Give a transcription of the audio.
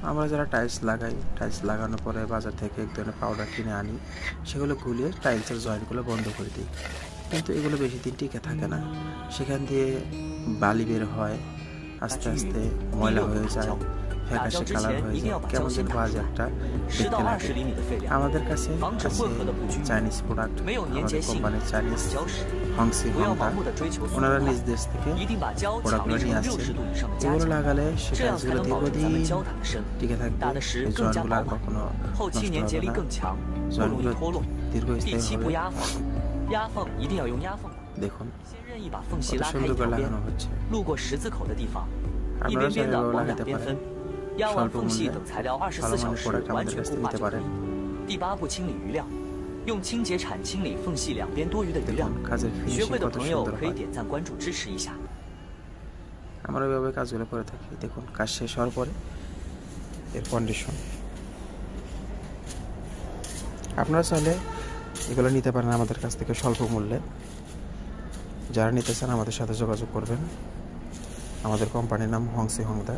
আমরা যারা টাইলস লাগাই, টাইলস লাগানোর পরে বাজার থেকে এক ধরনের পাউডার কিনে আনি, সেগুলো গুলিয়ে টাইলসের জয়েন্টগুলো বন্ধ করে দিই। কিন্তু এগুলো বেশি দিন টিকে থাকে না, সেখান দিয়ে বালি বের হয়, আস্তে আস্তে ময়লা হয়ে যায়, ফ্যাকাশে কালার হয়ে যায়, কেমন যেন বাজে একটা দেখতে লাগে। আমাদের কাছে আছে চাইনিজ প্রোডাক্ট, আমাদের কোম্পানির চাইনিজ হংসি হংদা, ওনারা নিজ দেশ থেকে প্রোডাক্টগুলো নিয়ে আসছে। এগুলো লাগালে সে টাইলসগুলো দীর্ঘদিন টিকে থাকবে, এই জয়েন্টগুলো আর কখনো নষ্ট হবে না, জয়েন্টগুলো দীর্ঘস্থায়ী হবে। দেখুন কত সুন্দর করে লাগানো হচ্ছে। আপনারা চাইলে লাগাতে পারেন, স্বল্প মূল্যে ভালো মানের প্রোডাক্ট আমাদের কাছ থেকে নিতে পারেন।用清洁铲清理缝隙两边多余的余料。学会的朋友可以点赞关注支持一下。আমরা এভাবে কাজগুলো করে থাকি। দেখুন কাজ শেষ হওয়ার পরে এর কন্ডিশন। আপনারা চাইলে এগুলো নিতে পারেন আমাদের কাছ থেকে স্বল্প মূল্যে। যারা নিতে চান আমাদের সাথে যোগাযোগ করবেন। আমাদের কোম্পানির নাম হংসি হংদা।